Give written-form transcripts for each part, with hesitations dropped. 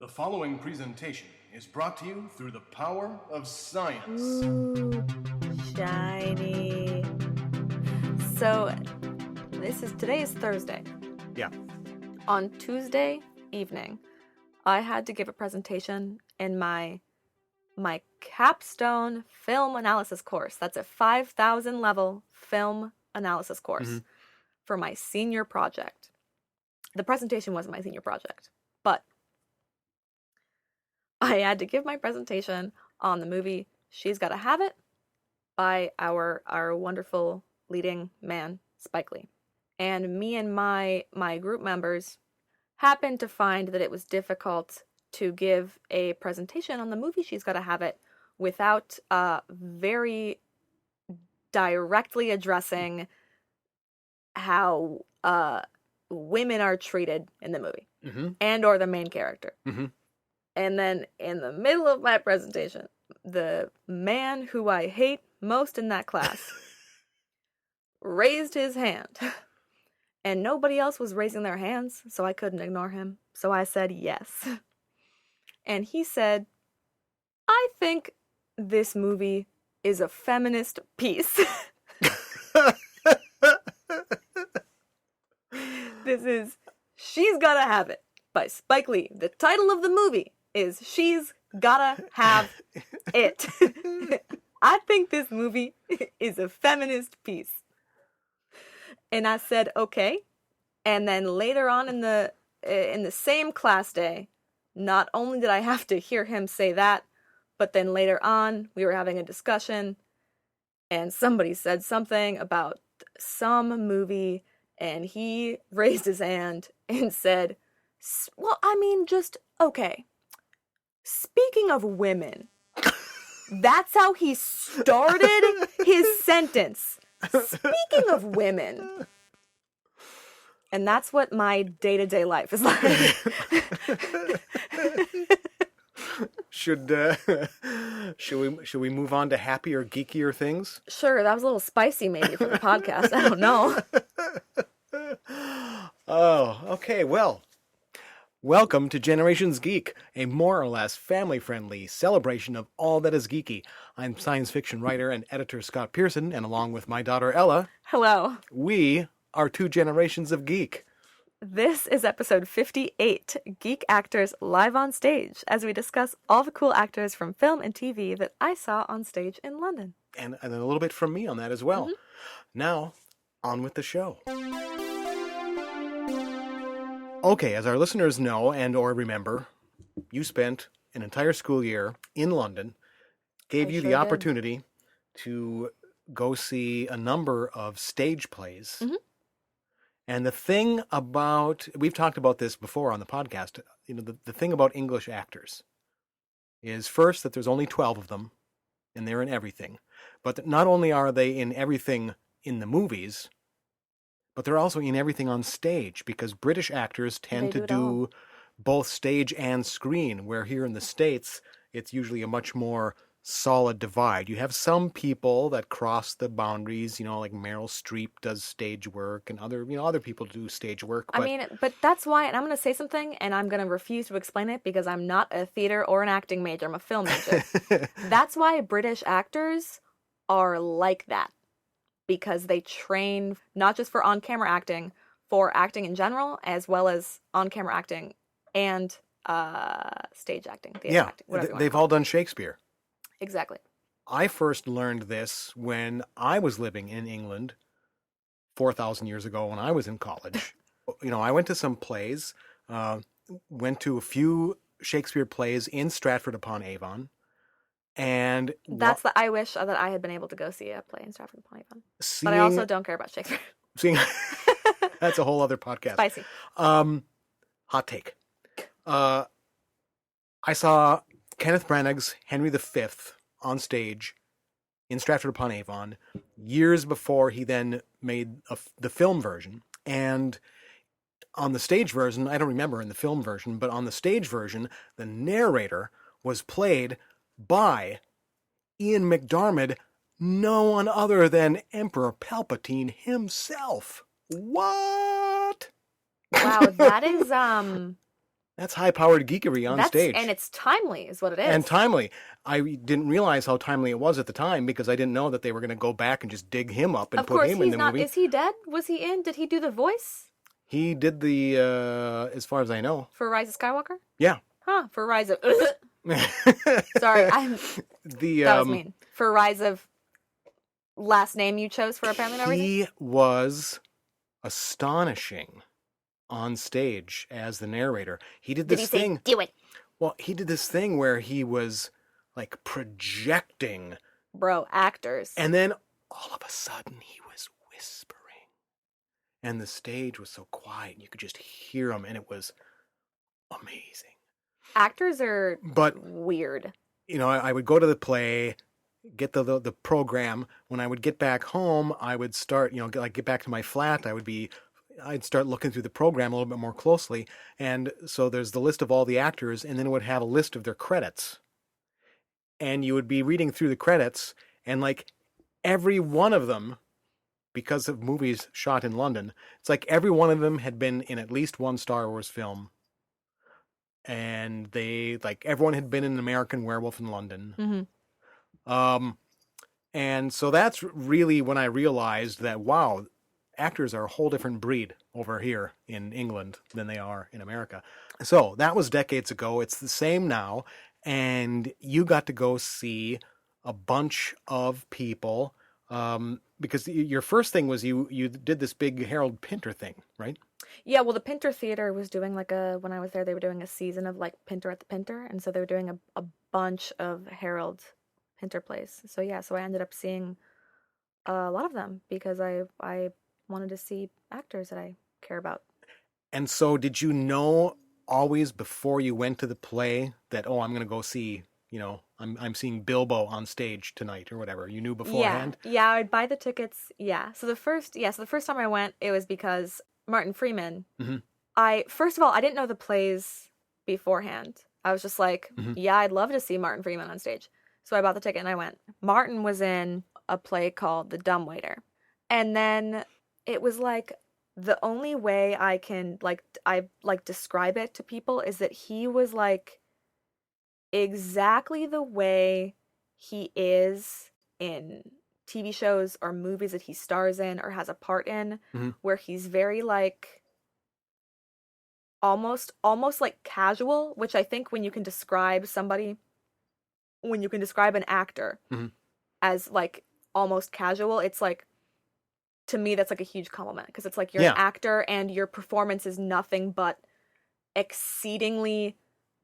The following presentation is brought to you through the power of science. Ooh, shiny. So, today is Thursday. Yeah. On Tuesday evening, I had to give a presentation in my capstone film analysis course. That's a 5,000 level film analysis course for my senior project. The presentation wasn't my senior project, but I had to give my presentation on the movie She's Gotta Have It by our wonderful leading man, Spike Lee. And me and my group members happened to find that it was difficult to give a presentation on the movie She's Gotta Have It without very directly addressing how women are treated in the movie and or the main character. And then in the middle of my presentation, the man who I hate most in that class raised his hand. And nobody else was raising their hands, so I couldn't ignore him. So I said yes. And he said, I think this movie is a feminist piece. This is She's Gotta Have It by Spike Lee. The title of the movie is She's Gotta Have It. I think this movie is a feminist piece. And I said, okay. And then later on in the same class day, not only did I have to hear him say that, but then later on, we were having a discussion, and somebody said something about some movie, and he raised his hand and said, well, I mean, just, okay. Speaking of women, that's how he started his sentence. Speaking of women. And that's what my day-to-day life is like. Should we move on to happier, geekier things? Sure, that was a little spicy maybe for the podcast. I don't know. Oh, okay, well. Welcome to Generations Geek, a more or less family-friendly celebration of all that is geeky. I'm science fiction writer and editor Scott Pearson, and along with my daughter Ella, hello, we are two generations of geek. This is episode 58, Geek Actors Live on Stage, as we discuss all the cool actors from film and TV that I saw on stage in London. And a little bit from me on that as well. Now, on with the show. Okay, as our listeners know and or remember, you spent an entire school year in London, gave you the opportunity to go see a number of stage plays. And the thing about, we've talked about this before on the podcast, the thing about English actors is first that there's only 12 of them, and they're in everything. But that not only are they in everything in the movies, but they're also in everything on stage, because British actors tend to do both stage and screen, where here in the States, it's usually a much more solid divide. You have some people that cross the boundaries, like Meryl Streep does stage work, and other people do stage work. But that's why, and I'm going to say something, and I'm going to refuse to explain it, because I'm not a theater or an acting major. I'm a film major. That's why British actors are like that. Because they train not just for on-camera acting, for acting in general, as well as on-camera acting and stage acting, theater acting, whatever they've all done Shakespeare. Exactly. I first learned this when I was living in England 4,000 years ago when I was in college. I went to some plays, went to a few Shakespeare plays in Stratford-upon-Avon. And I wish that I had been able to go see a play in Stratford-upon-Avon. But I also don't care about Shakespeare. That's a whole other podcast. Spicy. Hot take. I saw Kenneth Branagh's Henry V on stage in Stratford-upon-Avon years before he then made the film version. And on the stage version, I don't remember in the film version, but on the stage version, the narrator was played by Ian McDiarmid, no one other than Emperor Palpatine himself. What? Wow, that is That's high-powered geekery on stage. And it's timely, is what it is. And timely. I didn't realize how timely it was at the time because I didn't know that they were going to go back and just dig him up and of put course, him in the movie. Is he dead? Was he in? Did he do the voice He did the, as far as I know. for Rise of Skywalker? Yeah. Huh? For Rise of. Sorry, that was mean. For Rise of. Last name you chose for apparently no reason. He was astonishing on stage as the narrator. He did this thing. Say, do it? Well, he did this thing where he was like projecting. Bro, actors. And then all of a sudden he was whispering. And the stage was so quiet. You could just hear him, and it was amazing. Actors are weird. You know, I would go to the play, get the program. When I would get back home, I would start, get back to my flat. I'd start looking through the program a little bit more closely. And so there's the list of all the actors, and then it would have a list of their credits. And you would be reading through the credits, and like every one of them, because of movies shot in London, it's like every one of them had been in at least one Star Wars film. And everyone had been in an American Werewolf in London. Mm-hmm. And so that's really when I realized that, wow, actors are a whole different breed over here in England than they are in America. So that was decades ago. It's the same now. And you got to go see a bunch of people, because your first thing was you did this big Harold Pinter thing, right? Yeah, well, the Pinter Theater was doing when I was there, they were doing a season of like Pinter at the Pinter. And so they were doing a bunch of Harold Pinter plays. So yeah, so I ended up seeing a lot of them because I wanted to see actors that I care about. And so did you know always before you went to the play that, I'm going to go see, I'm seeing Bilbo on stage tonight or whatever? You knew beforehand? Yeah, I'd buy the tickets. Yeah. So the first time I went, it was because Martin Freeman. Mm-hmm. First of all, I didn't know the plays beforehand. I was just like, yeah, I'd love to see Martin Freeman on stage. So I bought the ticket and I went. Martin was in a play called The Dumbwaiter. And then it was like the only way I can describe it to people is that he was like exactly the way he is in TV shows or movies that he stars in or has a part in, where he's very like almost like casual, which I think when you can describe an actor as like almost casual, it's like, to me, that's like a huge compliment because it's like you're an actor and your performance is nothing but exceedingly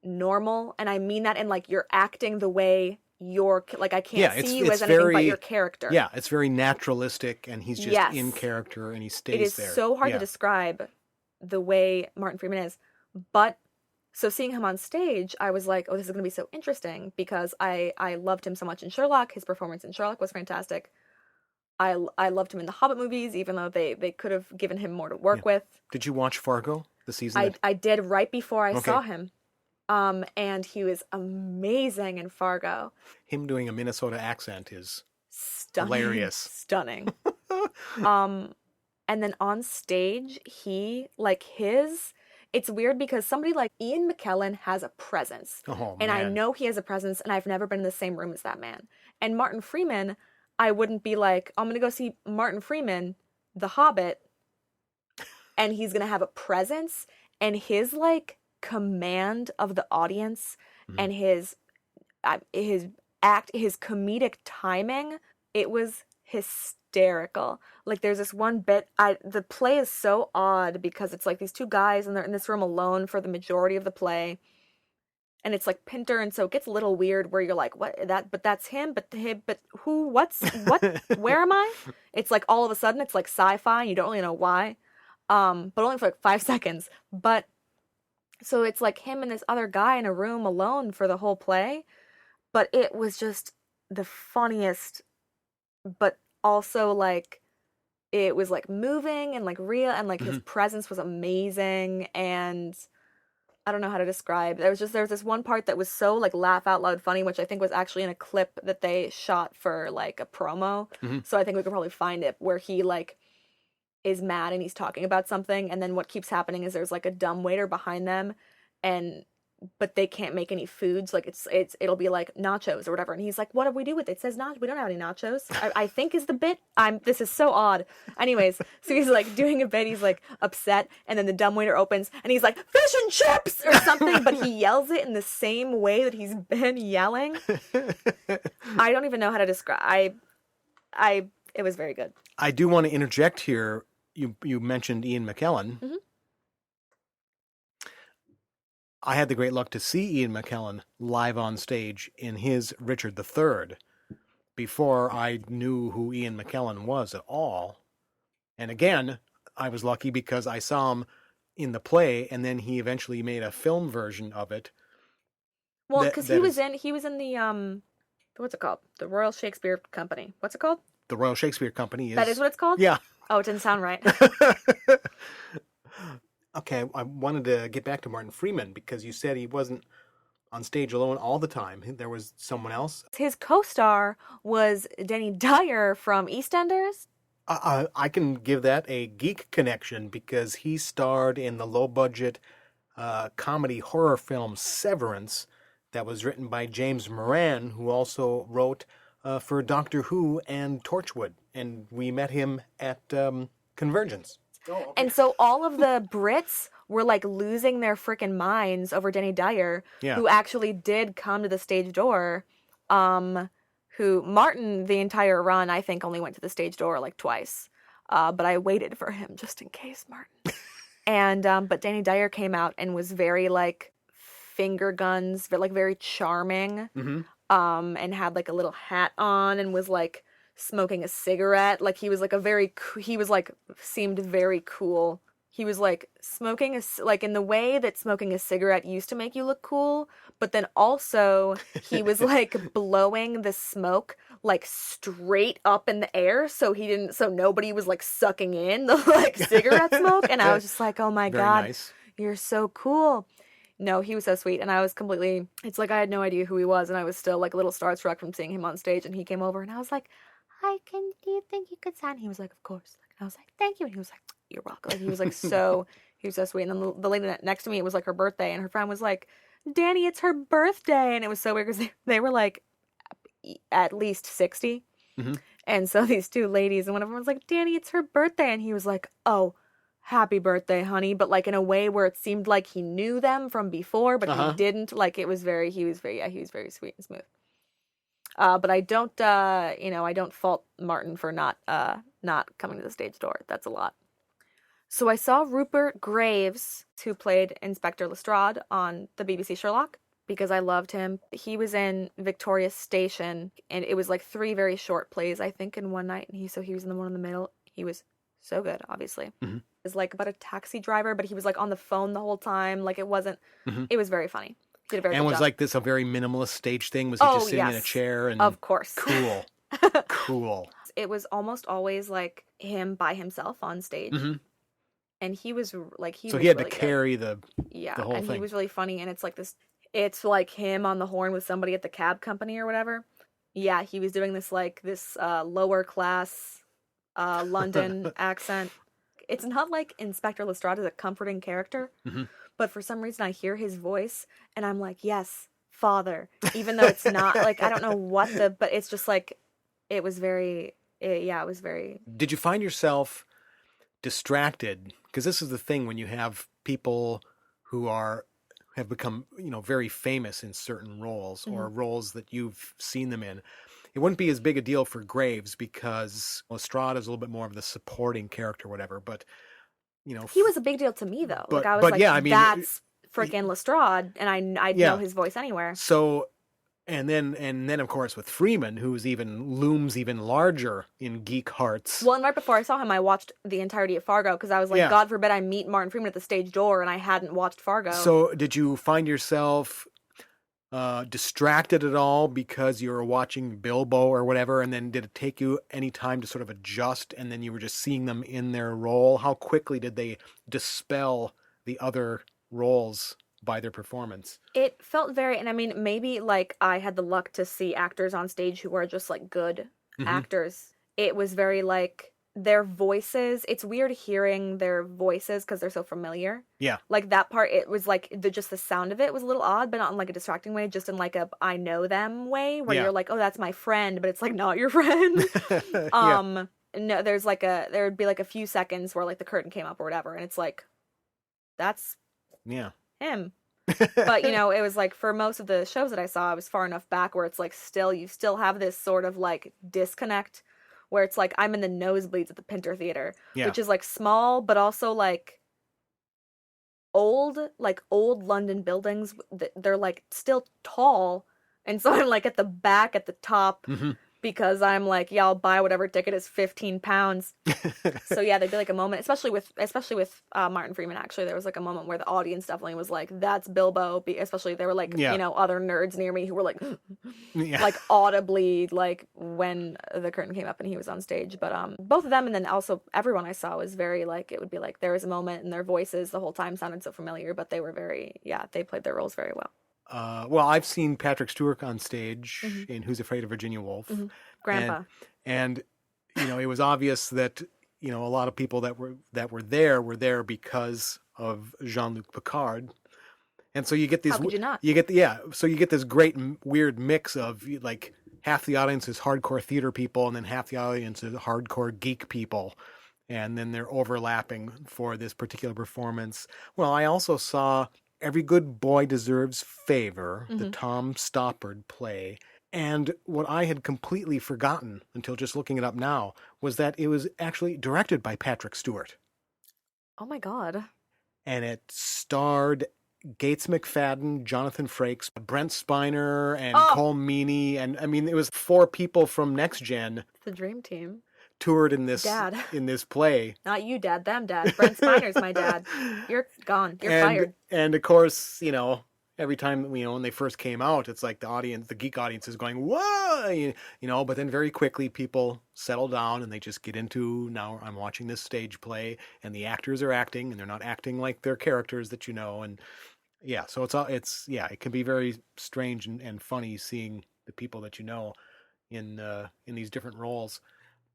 normal. And I mean that in like you're acting the way you're like, I can't see you as anything but your character. Yeah, it's very naturalistic and he's just in character and he stays there. It is so hard to describe the way Martin Freeman is. But so seeing him on stage, I was like, oh, this is going to be so interesting because I loved him so much in Sherlock. His performance in Sherlock was fantastic. I loved him in the Hobbit movies, even though they could have given him more to work with. Did you watch Fargo, the season? I did right before I saw him. And he was amazing in Fargo. Him doing a Minnesota accent is hilarious. Stunning. And then on stage, it's weird because somebody like Ian McKellen has a presence. Oh, and I know he has a presence, and I've never been in the same room as that man. And Martin Freeman, I wouldn't be like, I'm going to go see Martin Freeman, The Hobbit, and he's going to have a presence, and his like command of the audience and his comedic timing, it was hysterical. Like there's this one bit, the play is so odd because it's like these two guys and they're in this room alone for the majority of the play. And it's like Pinter, and so it gets a little weird where you're like, but that's him, but who, what, where am I? It's like all of a sudden it's like sci-fi and you don't really know why. But only for like 5 seconds. But so it's like him and this other guy in a room alone for the whole play. But it was just the funniest, but also like it was like moving and like real, and like his presence was amazing. And I don't know how to describe. There was this one part that was so like laugh out loud funny, which I think was actually in a clip that they shot for like a promo. So I think we could probably find it, where he like is mad and he's talking about something, and then what keeps happening is there's like a dumbwaiter behind them, but they can't make any foods. Like it'll be like nachos or whatever. And he's like, what do we do with it? It says nachos. We don't have any nachos. I think is the bit. This is so odd. Anyways, so he's like doing a bit. He's like upset. And then the dumbwaiter opens and he's like, fish and chips or something. But he yells it in the same way that he's been yelling. I don't even know how to describe. It was very good. I do want to interject here. You mentioned Ian McKellen. Mm-hmm. I had the great luck to see Ian McKellen live on stage in his Richard III before I knew who Ian McKellen was at all. And again, I was lucky because I saw him in the play, and then he eventually made a film version of it. Well, because he was in the what's it called? The Royal Shakespeare Company. What's it called? The Royal Shakespeare Company is... That is what it's called? Yeah. Oh, it didn't sound right. Okay, I wanted to get back to Martin Freeman because you said he wasn't on stage alone all the time. There was someone else. His co-star was Dyer from EastEnders. I can give that a Geek connection because he starred in the low-budget comedy horror film Severance that was written by James Moran, who also wrote for Doctor Who and Torchwood. And we met him at Convergence. Oh, okay. And so all of the Brits were like losing their freaking minds over Dyer, who actually did come to the stage door. Who Martin, the entire run, I think only went to the stage door like twice. But I waited for him just in case, Martin. And but Dyer came out and was very like finger guns, but like very charming. Mm-hmm. And had like a little hat on and was like smoking a cigarette. Like he was like seemed very cool. He was like smoking like in the way that smoking a cigarette used to make you look cool, but then also he was like blowing the smoke like straight up in the air so nobody was like sucking in the like cigarette smoke. And I was just like, oh my Very God, nice. You're so cool. No, he was so sweet, and I was completely, it's like I had no idea who he was, and I was still like a little starstruck from seeing him on stage, and he came over, and I was like, hi, do you think you could sign? He was like, of course. And I was like, thank you. And he was like, you're welcome. Like, he was like he was so sweet. And then the lady next to me, it was like her birthday, and her friend was like, Danny, it's her birthday. And it was so weird because they were like at least 60. Mm-hmm. And so these two ladies, and one of them was like, Danny, it's her birthday. And he was like, oh, happy birthday, honey. But like in a way where it seemed like he knew them from before, but he didn't. Like he was very sweet and smooth. But I don't, I don't fault Martin for not coming to the stage door. That's a lot. So I saw Rupert Graves, who played Inspector Lestrade on the BBC Sherlock, because I loved him. He was in Victoria Station, and it was like 3 very short plays, I think, in one night. And he was in the one in the middle. He was so good, obviously. Mm-hmm. It was like about a taxi driver, but he was like on the phone the whole time. Like it wasn't. Mm-hmm. It was very funny. He did a very good job. Like this a very minimalist stage thing? Was he just sitting in a chair? And of course. Cool. Cool. It was almost always like him by himself on stage. Mm-hmm. And he was like, so he had really to carry the whole thing. And he was really funny. And it's like this, it's like him on the horn with somebody at the cab company or whatever. Yeah, he was doing this like this lower class London accent. It's not like Inspector Lestrade is a comforting character, mm-hmm. but for some reason I hear his voice and I'm like, yes, father. Even though it's not like, I don't know but it's just like, it was very. Did you find yourself distracted? Because this is the thing when you have people who have become, very famous in certain roles, mm-hmm. or roles that you've seen them in. It wouldn't be as big a deal for Graves because Lestrade is a little bit more of the supporting character, or whatever. But he was a big deal to me though. Like I was like, yeah, I mean, that's freaking Lestrade, and I'd know his voice anywhere. So. And then of course with Freeman, who's looms even larger in geek hearts. Well, and right before I saw him, I watched the entirety of Fargo because I was like, God forbid I meet Martin Freeman at the stage door, and I hadn't watched Fargo. So did you find yourself distracted at all because you were watching Bilbo or whatever, and then did it take you any time to sort of adjust, and then you were just seeing them in their role? How quickly did they dispel the other roles by their performance? It felt very, and I mean, maybe like I had the luck to see actors on stage who are just like good mm-hmm. actors. It was very like their voices, it's weird hearing their voices because they're so familiar. Yeah. Like that part, it was like just the sound of it was a little odd, but not in like a distracting way, just in like a I know them way where you're like, oh, that's my friend, but it's like not your friend. Yeah. No, there would be like a few seconds where like the curtain came up or whatever, and it's like, that's Yeah. him. But it was like for most of the shows that I saw, I was far enough back where it's like you still have this sort of like disconnect where it's like I'm in the nosebleeds at the Pinter Theater, which is like small but also like old London buildings. They're like still tall, and so I'm like at the back at the top. Because I'm like, yeah, I'll buy whatever ticket is £15. So yeah, there'd be like a moment, especially with Martin Freeman. Actually, there was like a moment where the audience definitely was like, "That's Bilbo." Especially there were like other nerds near me who were like, like audibly like when the curtain came up and he was on stage. But both of them and then also everyone I saw was very like it would be like there was a moment and their voices the whole time sounded so familiar, but they were they played their roles very well. Well, I've seen Patrick Stewart on stage in Who's Afraid of Virginia Woolf. Grandpa. And it was obvious that, a lot of people that were there because of Jean-Luc Picard. And so you get these... How could you not? So you get this great weird mix of like half the audience is hardcore theater people and then half the audience is hardcore geek people. And then they're overlapping for this particular performance. Well, I also saw Every Good Boy Deserves Favor, the Tom Stoppard play. And what I had completely forgotten until just looking it up now was that it was actually directed by Patrick Stewart. Oh my God. And it starred Gates McFadden, Jonathan Frakes, Brent Spiner, and Cole Meany. And I mean, it was 4 people from Next Gen. The dream team. Toured in this play. Not you, Dad. Them, Dad. Brent Spiner's my dad. You're gone. You're fired. And of course, every time when they first came out, it's like the geek audience is going, "Whoa!" But then very quickly people settle down and they just get into, now I'm watching this stage play and the actors are acting and they're not acting like their characters that and so it can be very strange and funny seeing the people that in these different roles.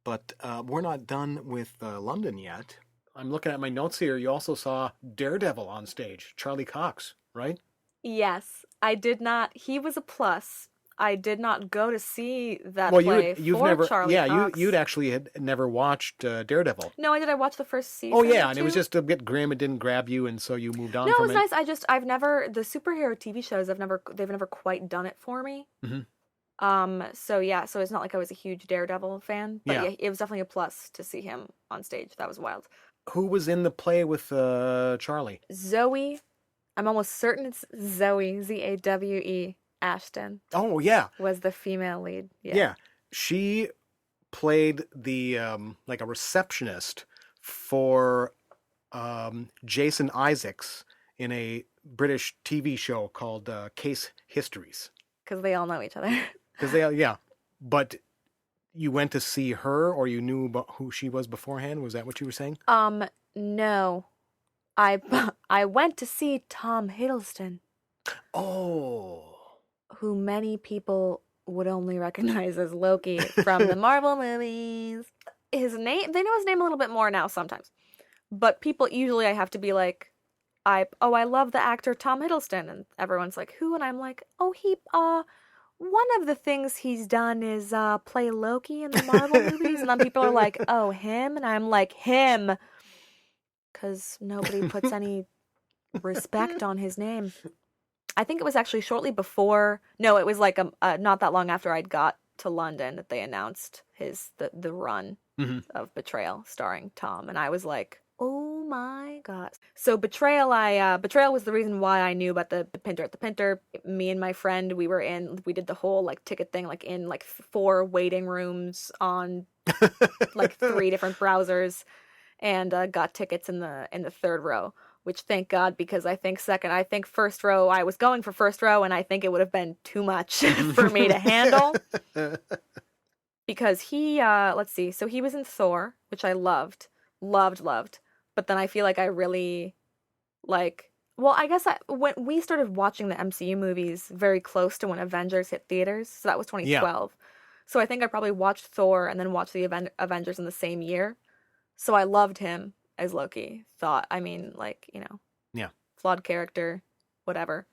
But we're not done with London yet. I'm looking at my notes here. You also saw Daredevil on stage, Charlie Cox, right? Yes, I did not. He was a plus. I did not go to see that play Charlie Cox. You'd actually had never watched Daredevil. No, I did. I watched the first season. Oh yeah, and it was just a bit grim. It didn't grab you, and so you moved on. No, from it was nice. I've never the superhero TV shows. They've never quite done it for me. So it's not like I was a huge Daredevil fan, but it was definitely a plus to see him on stage. That was wild. Who was in the play with Charlie? Zawe. I'm almost certain it's Zawe, Zawe, Ashton. Oh yeah, was the female lead. Yeah, she played the like a receptionist for Jason Isaacs in a British TV show called Case Histories. Because they all know each other. But you went to see her, or you knew about who she was beforehand? Was that what you were saying? No. I went to see Tom Hiddleston. Oh. Who many people would only recognize as Loki from the Marvel movies. They know his name a little bit more now sometimes. But people, usually I have to be like, I love the actor Tom Hiddleston. And everyone's like, who? And I'm like, one of the things he's done is play Loki in the Marvel movies. And then people are like, oh, him? And I'm like, him. Because nobody puts any respect on his name. I think it was actually shortly before. No, it was like not that long after I'd got to London that they announced the run of Betrayal starring Tom. And I was like, oh my God. So Betrayal was the reason why I knew about the Pinter. At the Pinter, me and my friend, we did the whole like ticket thing, like in like 4 waiting rooms on like 3 different browsers, and got tickets in the 3rd row, which thank God, because I think first row, I was going for first row, and I think it would have been too much for me to handle. Because he, let's see, so he was in Thor, which I loved. But then I feel like I really, I guess when we started watching the MCU movies very close to when Avengers hit theaters, so that was 2012. Yeah. So I think I probably watched Thor and then watched the Avengers in the same year. So I loved him as Loki. Yeah. Flawed character, whatever.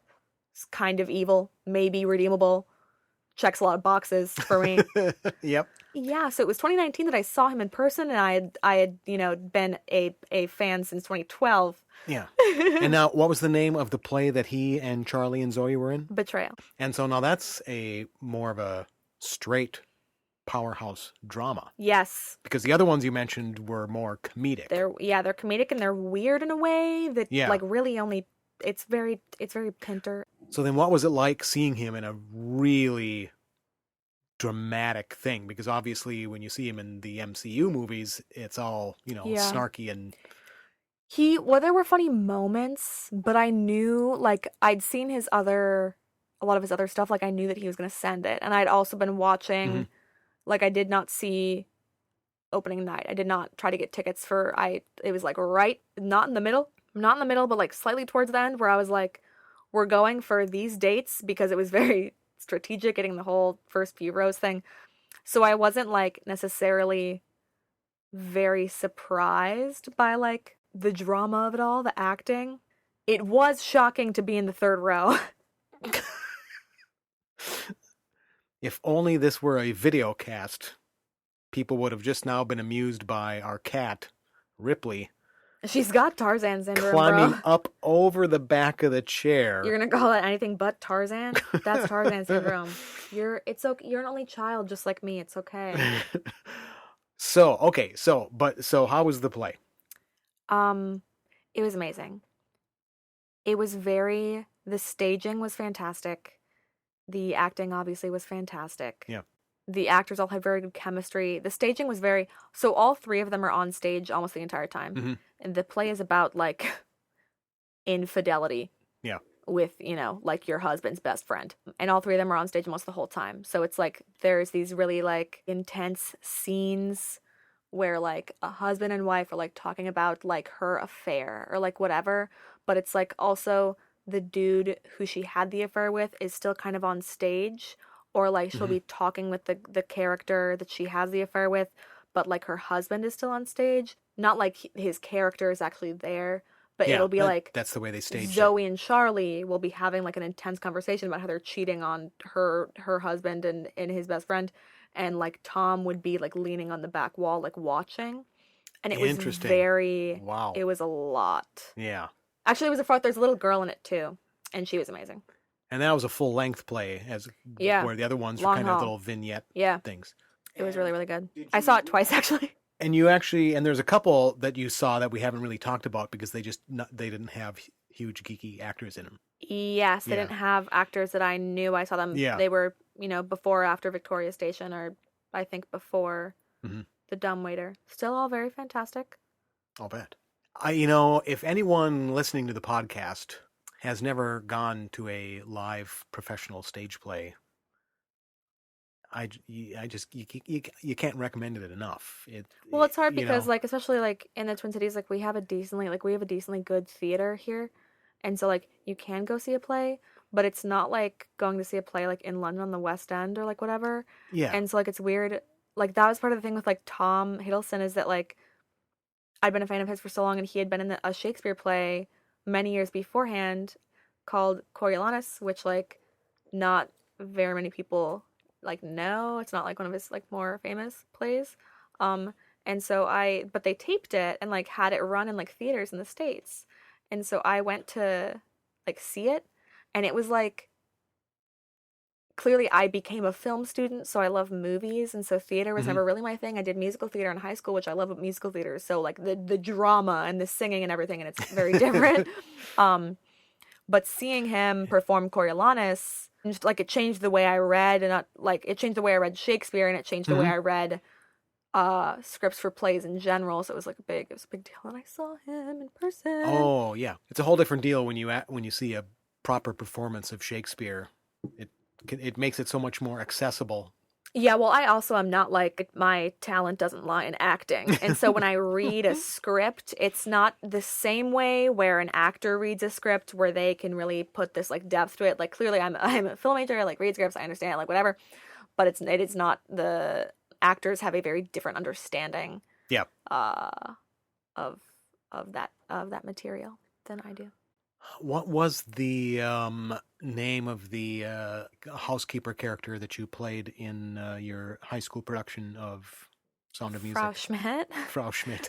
It's kind of evil, maybe redeemable. Checks a lot of boxes for me. Yep. Yeah, so it was 2019 that I saw him in person, and I had been a fan since 2012. Yeah. And now, what was the name of the play that he and Charlie and Zawe were in? Betrayal. And so now that's a more of a straight powerhouse drama. Yes. Because the other ones you mentioned were more comedic. They're comedic and they're weird in a way that really only it's very Pinter. So then what was it like seeing him in a really dramatic thing? Because obviously when you see him in the MCU movies, it's all, snarky and there were funny moments, but I knew, I'd seen a lot of his other stuff, I knew that he was going to send it. And I'd also been watching, I did not see opening night. I did not try to get tickets it was right, not in the middle, but slightly towards the end where I was we're going for these dates because it was very strategic getting the whole first few rows thing. So I wasn't necessarily very surprised by the drama of it all, the acting. It was shocking to be in the third row. If only this were a video cast, people would have just now been amused by our cat, Ripley. She's got Tarzan syndrome, climbing bro. up over the back of the chair. You're gonna call it anything but Tarzan? That's Tarzan syndrome. It's okay. You're an only child, just like me. It's okay. So how was the play? It was amazing. The staging was fantastic. The acting obviously was fantastic. Yeah. The actors all had very good chemistry. The staging was so all three of them are on stage almost the entire time. Mm-hmm. And the play is about infidelity. Yeah. With, your husband's best friend. And all three of them are on stage most of the whole time. So it's there's these really intense scenes where a husband and wife are talking about her affair or whatever, but it's also the dude who she had the affair with is still kind of on stage, or she'll be talking with the character that she has the affair with, but her husband is still on stage, not his character is actually there, but it'll be that's the way they stage Zoe and Charlie will be having an intense conversation about how they're cheating on her husband and his best friend. And Tom would be leaning on the back wall watching, and it was wow. It was a lot. Yeah. Actually, it was there's a little girl in it too, and she was amazing. And that was a full length play, where the other ones were kind of little vignette things. It was really, really good. I saw it twice actually. And and there's a couple that you saw that we haven't really talked about because they didn't have huge geeky actors in them. Yes, they didn't have actors that I knew. I saw them. Yeah. They were, before or after Victoria Station, or I think before The Dumbwaiter. Still all very fantastic. I'll bet. If anyone listening to the podcast has never gone to a live professional stage play, you can't recommend it enough. It's hard because especially in the Twin Cities, we have a decently good theater here. And so, you can go see a play, but it's not going to see a play, in London on the West End or, whatever. Yeah. And so, it's weird. That was part of the thing with, Tom Hiddleston is that, I'd been a fan of his for so long, and he had been in a Shakespeare play many years beforehand called Coriolanus, which, not very many people, know. It's not, one of his, more famous plays. And so but they taped it and, had it run in, theaters in the States. And so I went to, see it, and it was, clearly I became a film student, so I love movies, and so theater was never really my thing. I did musical theater in high school, which I love musical theater, so, the drama and the singing and everything, and it's very different. But seeing him perform Coriolanus, it changed the way I read, and it changed the way I read Shakespeare, and it changed the way I read scripts for plays in general, so it was a big deal, and I saw him in person. Oh yeah, it's a whole different deal when you see a proper performance of Shakespeare. It makes it so much more accessible. Yeah, well, I also am not my talent doesn't lie in acting, and so when I read a script, it's not the same way where an actor reads a script where they can really put this depth to it. Clearly, I'm a film major, I read scripts, I understand whatever, but it is not the actors have a very different understanding Yeah. Of that material than I do. What was the name of the housekeeper character that you played in your high school production of Sound of Music? Frau Schmidt. Frau Schmidt.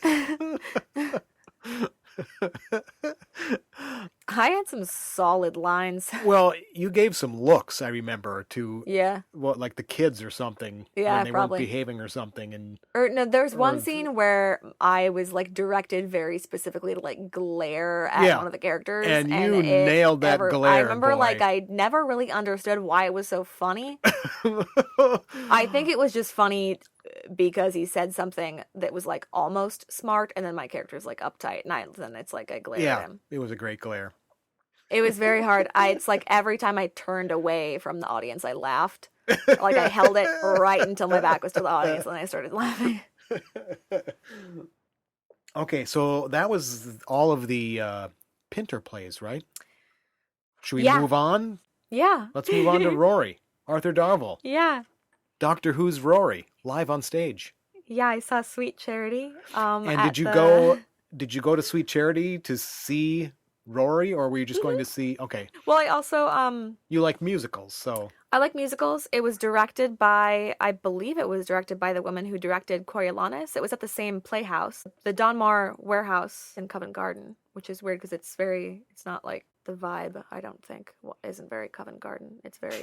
I had some solid lines. Well, you gave some looks, I remember, to Yeah. like the kids or something Yeah, when they probably. weren't behaving or something, and Or no, there's one scene where I was like directed very specifically to like glare at one of the characters, and you nailed that glare. I remember boy. like I never really understood why it was so funny. I think it was just funny because he said something that was like almost smart, and then my character's like uptight, and then it's like I glare at him. It was a great glare. It was very hard. It's like every time I turned away from the audience, I laughed. Like I held it right until my back was to the audience, and then I started laughing. Okay, so that was all of the Pinter plays, right? Should we Yeah. move on? Yeah. Let's move on to Rory, Arthur Darvill. Yeah. Doctor Who's Rory, live on stage. Yeah, I saw Sweet Charity. And did you go to Sweet Charity to see Rory, or were you just going to see? Okay. Well, I also You like musicals, so I like musicals. It was directed by, I believe it was directed by the woman who directed Coriolanus. It was at the same playhouse, the Donmar Warehouse in Covent Garden, which is weird because it's not like the vibe, I don't think, isn't very Covent Garden. It's very,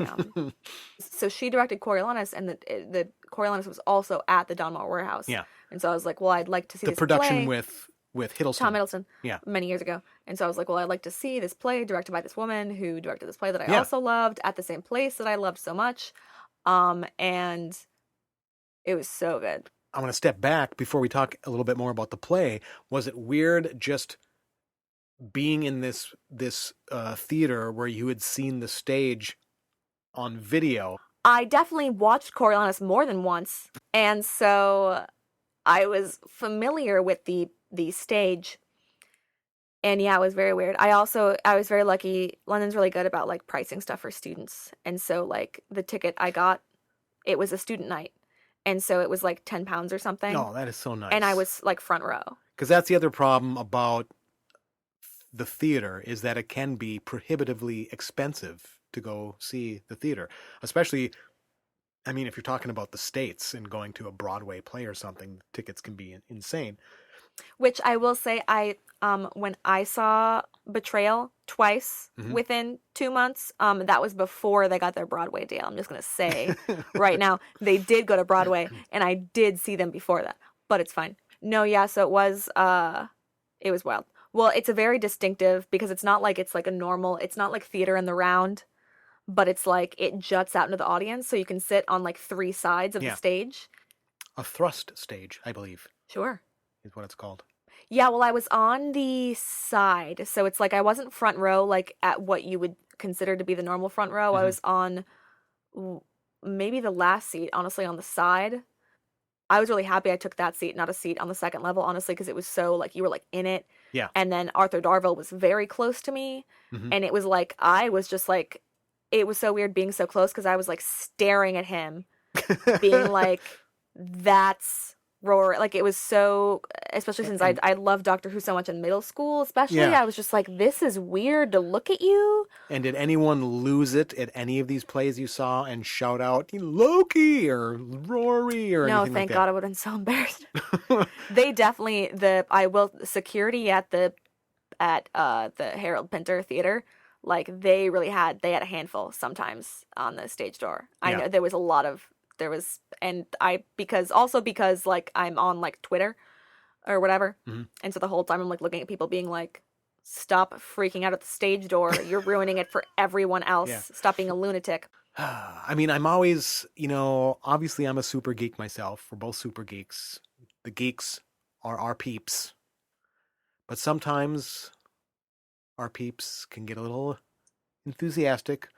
so she directed Coriolanus, and the Coriolanus was also at the Donmar Warehouse. Yeah. And so I was like, well, I'd like to see the this production play. with Hiddleston. Tom Hiddleston, Yeah. many years ago. And so I was like, well, I'd like to see this play directed by this woman who directed this play that I also loved at the same place that I loved so much. And it was so good. I want to step back before we talk a little bit more about the play. Was it weird just being in this theater where you had seen the stage on video? I definitely watched Coriolanus more than once. And so I was familiar with the stage. And yeah, it was very weird. I was very lucky. London's really good about like pricing stuff for students. And so like the ticket I got, it was a student night. And so it was like £10 or something. Oh, that is so nice. And I was like front row. Because that's the other problem about the theater, is that it can be prohibitively expensive to go see the theater. Especially, I mean, if you're talking about the States and going to a Broadway play or something, tickets can be insane. Which I will say, when I saw Betrayal twice within 2 months, that was before they got their Broadway deal. I'm just going to say right now, they did go to Broadway, and I did see them before that, but it's fine. No, yeah, so it was wild. Well, it's a very distinctive, because it's not like a normal, it's not like theater in the round, but it's like it juts out into the audience, so you can sit on like 3 sides of the stage. A thrust stage, I believe. Sure. Is what it's called. Yeah, well, I was on the side, so it's like I wasn't front row, like at what you would consider to be the normal front row. I was on maybe the last seat, honestly, on the side. I was really happy I took that seat, not a seat on the second level, honestly, because it was so, like, you were, like, in it. Yeah. And then Arthur Darvill was very close to me, and it was, like, I was just, like, it was so weird being so close, because I was, like, staring at him, being like, that's Rory. Like, it was so, especially since I loved Doctor Who so much in middle school, especially, I was just like, this is weird to look at you. And did anyone lose it at any of these plays you saw and shout out Loki or Rory or anything like that? No, thank God, I would have been so embarrassed. They definitely, security at the Harold Pinter Theater, like, they had a handful sometimes on the stage door. I know there was a lot of, because like I'm on like Twitter or whatever, and so the whole time I'm like looking at people being like, stop freaking out at the stage door, you're ruining it for everyone else. Stop being a lunatic. I mean, I'm always, obviously I'm a super geek myself. We're both super geeks. The geeks are our peeps, but sometimes our peeps can get a little enthusiastic,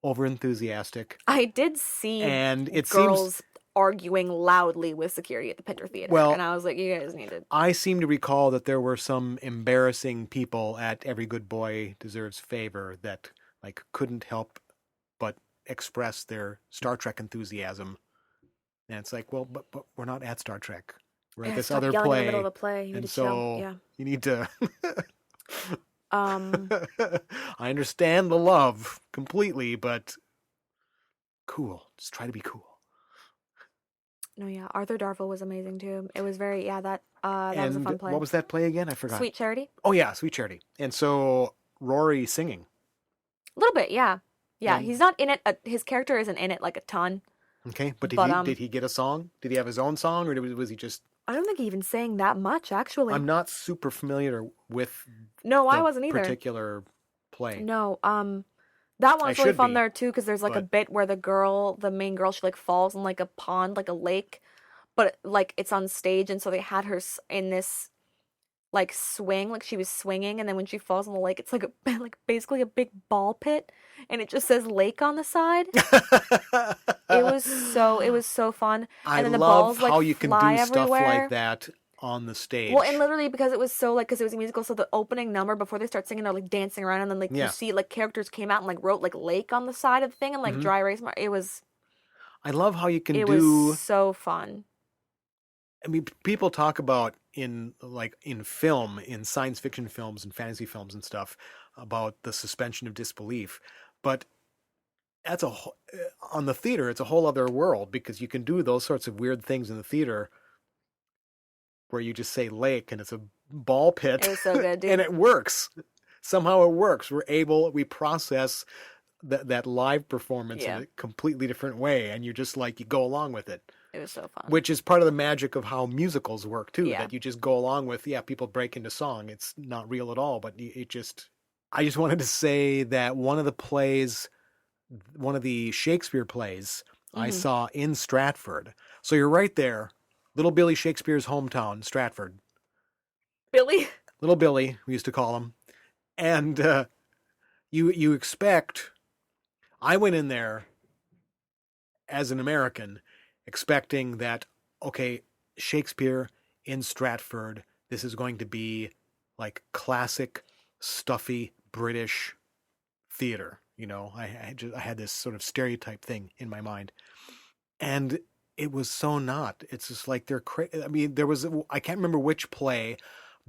over enthusiastic. I did see it girls seems arguing loudly with security at the Pinter Theater, and I was like, you guys need to. I seem to recall that there were some embarrassing people at Every Good Boy Deserves Favor that like couldn't help but express their Star Trek enthusiasm. And it's like, well, but we're not at Star Trek. We're at Yeah, this stop other yelling in the play, middle of the play. You need and to chill. so Yeah. you need to. Um. I understand the love completely, but cool. Just try to be cool. No, yeah. Arthur Darvill was amazing too. It was very that was a fun play. What was that play again? I forgot. Sweet Charity. Oh yeah, Sweet Charity. And so Rory singing. A little bit, yeah. Yeah, And- he's not in it. His character isn't in it like a ton. Okay, but did he get a song? Did he have his own song, or was he just? I don't think he even sang that much, actually. I'm not super familiar with. No, I the wasn't either. Particular play. No, that one's really should fun be, there too, because there's like a but- bit where the main girl, she like falls in like a pond, like a lake, but like it's on stage, and so they had her in this like swing, like she was swinging, and then when she falls in the lake, it's like like basically a big ball pit, and it just says lake on the side. It was so fun. I And then the love balls, like, how you can do fly stuff everywhere. like that on the stage. Well, and literally because it was so like, because it was a musical, so the opening number before they start singing, they're like dancing around, and then like Yeah. you see like characters came out and like wrote like lake on the side of the thing and like dry erase mark. It was I love how you can it do. was so fun. I mean, people talk about in film, in science fiction films and fantasy films and stuff, about the suspension of disbelief, but that's on the theater. It's a whole other world, because you can do those sorts of weird things in the theater, where you just say lake and it's a ball pit. It was so good, dude. And it works. Somehow it works. We process that live performance Yeah. in a completely different way, and you just like, you go along with it. It was so fun. Which is part of the magic of how musicals work too. Yeah. That you just go along with. Yeah, people break into song. It's not real at all, but I just wanted to say that one of the Shakespeare plays I saw in Stratford. So you're right there, Little Billy Shakespeare's hometown, Stratford. Billy. Little Billy, we used to call him. And you expect. I went in there as an American, expecting that, okay, Shakespeare in Stratford, this is going to be like classic, stuffy British theater. You know, I had this sort of stereotype thing in my mind, and it was so not. It's just like they're crazy. I mean, I can't remember which play,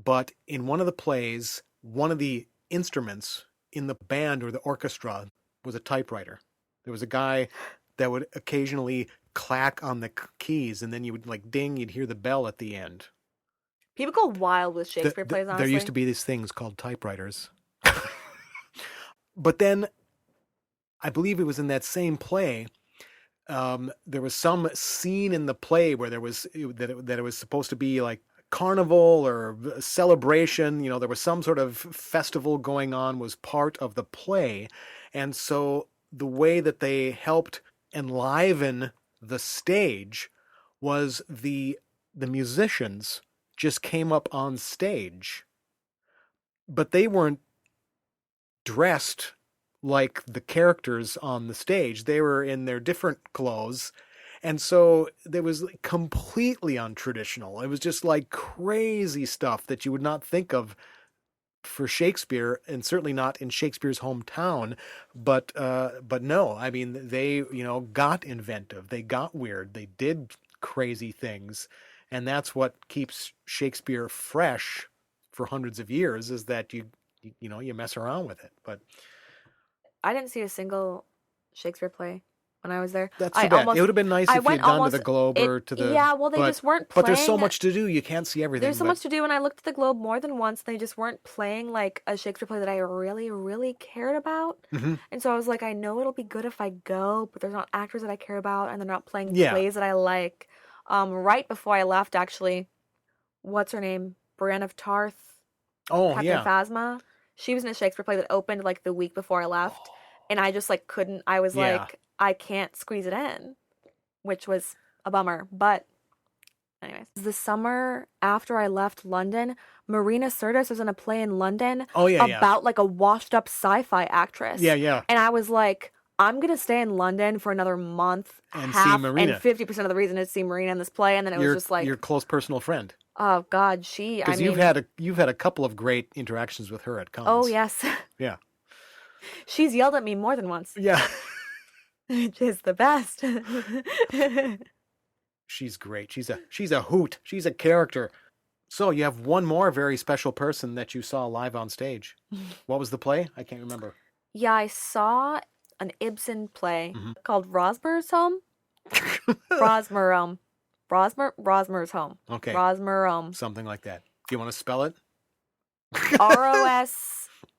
but in one of the plays, one of the instruments in the band or the orchestra was a typewriter. There was a guy that would occasionally clack on the keys, and then you would like ding, you'd hear the bell at the end. People go wild with Shakespeare plays, honestly. There used to be these things called typewriters. But then, I believe it was in that same play, there was some scene in the play where it was supposed to be like carnival or a celebration. You know, there was some sort of festival going on, was part of the play. And so the way that they helped enliven the stage was the musicians just came up on stage, but they weren't dressed like the characters on the stage. They were in their different clothes. And so there was completely untraditional. It was just like crazy stuff that you would not think of for Shakespeare, and certainly not in Shakespeare's hometown. But no, I mean, they, got inventive. They got weird. They did crazy things. And that's what keeps Shakespeare fresh for hundreds of years, is that you mess around with it. But I didn't see a single Shakespeare play when I was there. that's too bad. It would have been nice if you'd gone to the Globe or to the... Yeah, well, they just weren't playing. But there's so much to do. You can't see everything. There's so much to do, and I looked at the Globe more than once, and they just weren't playing like a Shakespeare play that I really, really cared about. Mm-hmm. And so I was like, I know it'll be good if I go, but there's not actors that I care about, and they're not playing Yeah. plays that I like. Right before I left, actually, what's her name? Brienne of Tarth. Oh, Captain yeah. Phasma. She was in a Shakespeare play that opened like the week before I left, and I just like couldn't. I was Yeah. like, I can't squeeze it in, which was a bummer. But anyways, the summer after I left London, Marina Sirtis was in a play in London about like a washed up sci-fi actress. Yeah, yeah. And I was like, I'm gonna stay in London for another month, And half, see Marina. and 50% of the reason is to see Marina in this play. And then it was just like, your close personal friend. oh God, Because you've had a couple of great interactions with her at cons. Oh yes. Yeah. She's yelled at me more than once. Yeah. Which is the best. She's great. She's a hoot. She's a character. So you have one more very special person that you saw live on stage. What was the play? I can't remember. Yeah, I saw an Ibsen play called Rosmersholm. Rosmersholm. Rosmersholm. Okay. Rosmersholm. Something like that. Do you want to spell it?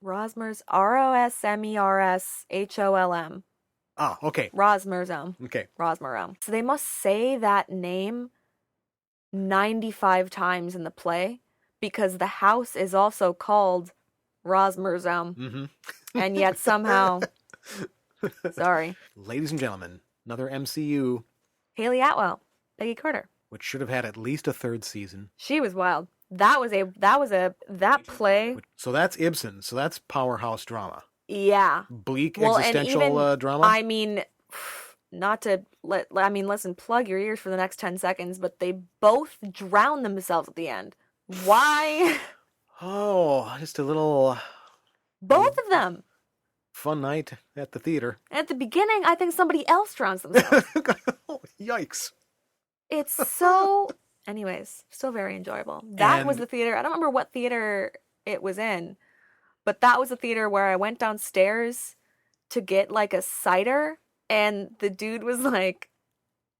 Rosmersholm. Ah, okay. Rosmersholm. Okay. Rosmersholm. So they must say that name 95 times in the play because the house is also called Rosmersholm. Mm-hmm. And yet somehow, sorry. Ladies and gentlemen, another MCU. Haley Atwell, Peggy Carter. Which should have had at least a third season. She was wild. That play. So that's Ibsen. So that's powerhouse drama. Yeah. Bleak existential drama. I mean, listen, plug your ears for the next 10 seconds, but they both drown themselves at the end. Why? Oh, just a little... Both of them. Fun night at the theater. At the beginning, I think somebody else drowns themselves. Oh, yikes. It's so... Anyways, still very enjoyable. That was the theater. I don't remember what theater it was in, but that was the theater where I went downstairs to get like a cider, and the dude was like,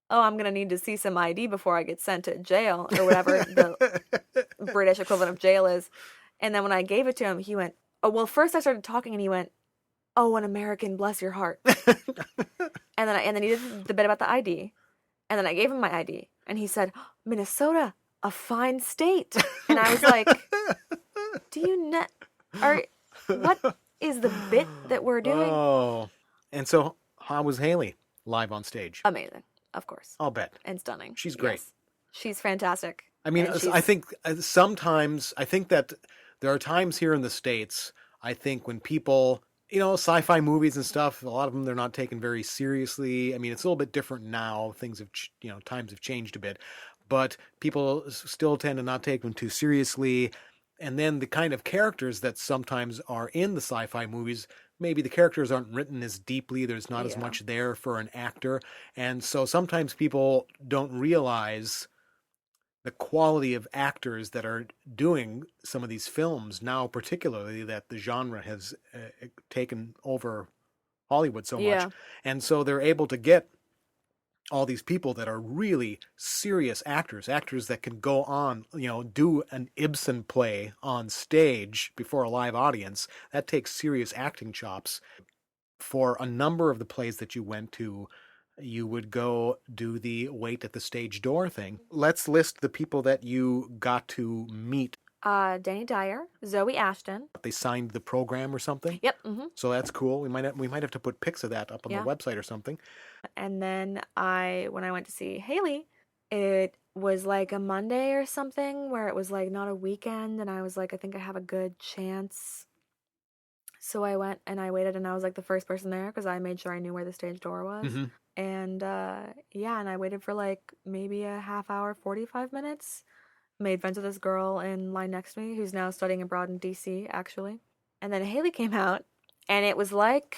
"Oh, I'm gonna need to see some ID before I get sent to jail," or whatever the British equivalent of jail is. And then when I gave it to him, he went, "Oh, well, first I started talking, and he went, 'Oh, an American, bless your heart.'" and then he did the bit about the ID. And then I gave him my ID, and he said, "Minnesota, a fine state." And I was like, "Do you what is the bit that we're doing?" Oh, and so how was Haley live on stage? Amazing, of course. I'll bet. And stunning. She's great. Yes. She's fantastic. I mean, I think sometimes, I think that there are times here in the States, I think when people... sci-fi movies and stuff, a lot of them, they're not taken very seriously. I mean, it's a little bit different now. Things have, times have changed a bit. But people still tend to not take them too seriously. And then the kind of characters that sometimes are in the sci-fi movies, maybe the characters aren't written as deeply. There's not as much there for an actor. And so sometimes people don't realize the quality of actors that are doing some of these films now, particularly that the genre has taken over Hollywood so much. And so they're able to get all these people that are really serious actors that can go on, do an Ibsen play on stage before a live audience. That takes serious acting chops. For a number of the plays that you went to, you would go do the wait at the stage door thing. Let's list the people that you got to meet. Danny Dyer, Zawe Ashton. They signed the program or something? Yep. Mm-hmm. So that's cool. We might have to put pics of that up on the website or something. And then when I went to see Haley, it was like a Monday or something where it was like not a weekend, and I was like, I think I have a good chance. So I went and I waited, and I was like the first person there because I made sure I knew where the stage door was. Mm-hmm. And and I waited for like maybe a half hour, 45 minutes. Made friends with this girl in line next to me who's now studying abroad in DC, actually. And then Haley came out, and it was like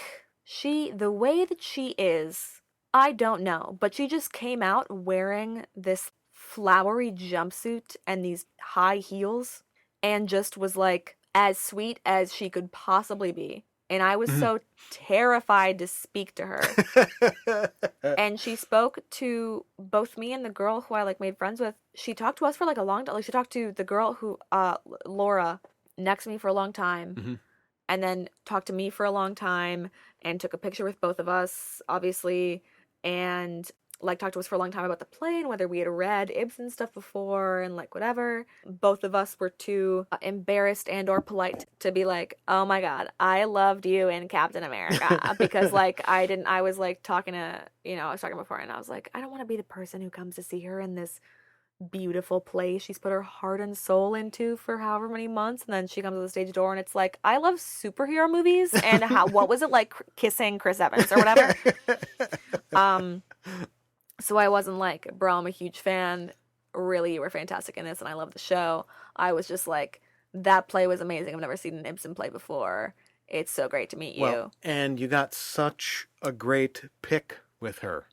the way that she is, I don't know, but she just came out wearing this flowery jumpsuit and these high heels and just was like as sweet as she could possibly be. And I was so terrified to speak to her. And she spoke to both me and the girl who I made friends with. She talked to us for a long time. She talked to the girl who, Laura, next to me for a long time. Mm-hmm. And then talked to me for a long time and took a picture with both of us, obviously. And talked to us for a long time about the play and whether we had read Ibsen stuff before and whatever. Both of us were too embarrassed and or polite to be like, "Oh my God, I loved you in Captain America." Because I was talking to, I was talking before, and I was like, I don't want to be the person who comes to see her in this beautiful play she's put her heart and soul into for however many months, and then she comes to the stage door and it's like, I love superhero movies, and what was it like kissing Chris Evans or whatever. So I wasn't like, bro, I'm a huge fan. Really, you were fantastic in this, and I love the show. I was just like, that play was amazing. I've never seen an Ibsen play before. It's so great to meet you. And you got such a great pick with her.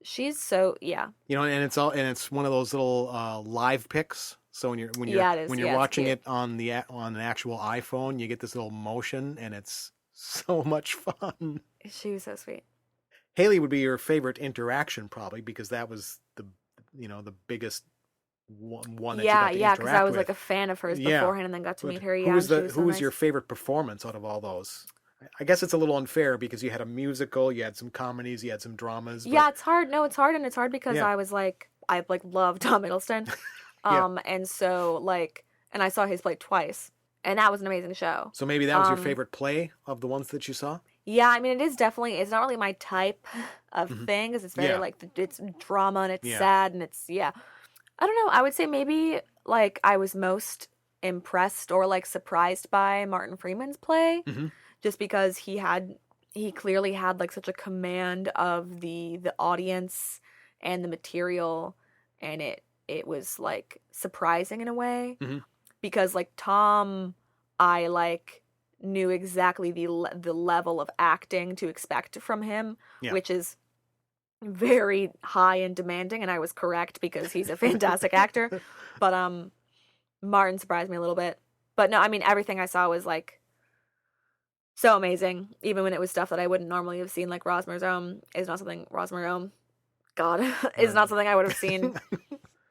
She's so, yeah. You know, and it's one of those little live pics. So when you're Yeah, it is. when you're Yeah, it's watching cute. it on an actual iPhone, you get this little motion, and it's so much fun. She was so sweet. Haley would be your favorite interaction, probably, because that was the biggest one that you got to Yeah, because I was with. like a fan of hers Yeah. beforehand and then got to But meet her. who Yeah, was and she was so who was nice. your favorite performance out of all those? I guess it's a little unfair because you had a musical, you had some comedies, you had some dramas. But... Yeah, it's hard. No, it's hard, and it's hard because Yeah. I love Tom Hiddleston. Yeah. And so and I saw his play twice, and that was an amazing show. So maybe that was your favorite play of the ones that you saw? Yeah, I mean, it's not really my type of thing, because it's very, Yeah. it's drama, and it's Yeah. sad, and it's, yeah. I don't know, I would say maybe, I was most impressed or, surprised by Martin Freeman's play, just because he clearly had, such a command of the audience and the material, and it was, surprising in a way, because, Tom, I, knew exactly the level of acting to expect from him, Yeah. which is very high and demanding, and I was correct because he's a fantastic actor. But Martin surprised me a little bit. But no, I mean, everything I saw was so amazing, even when it was stuff that I wouldn't normally have seen, like Rosmersholm is not something is not something I would have seen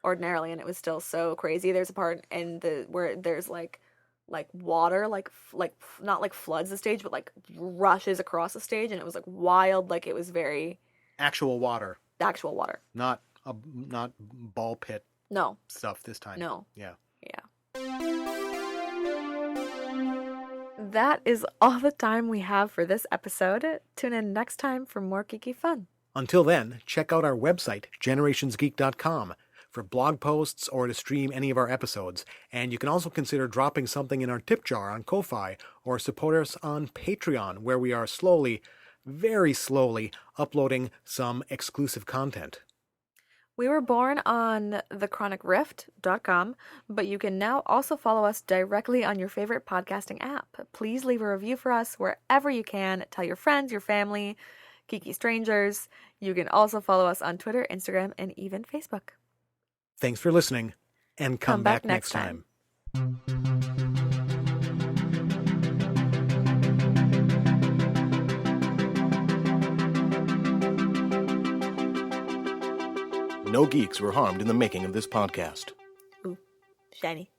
ordinarily, and it was still so crazy. There's a part where there's water, not floods the stage, but rushes across the stage, and it was wild. It was very Actual water, actual water. not ball pit No, stuff this time. no, Yeah. that is all the time we have for this episode. Tune in next time for more geeky fun. Until then, check out our website, generationsgeek.com, for blog posts or to stream any of our episodes. And you can also consider dropping something in our tip jar on Ko-Fi or support us on Patreon, where we are slowly, very slowly, uploading some exclusive content. We were born on thechronicrift.com, but you can now also follow us directly on your favorite podcasting app. Please leave a review for us wherever you can. Tell your friends, your family, geeky strangers. You can also follow us on Twitter, Instagram, and even Facebook. Thanks for listening, and come back next time. No geeks were harmed in the making of this podcast. Ooh, shiny.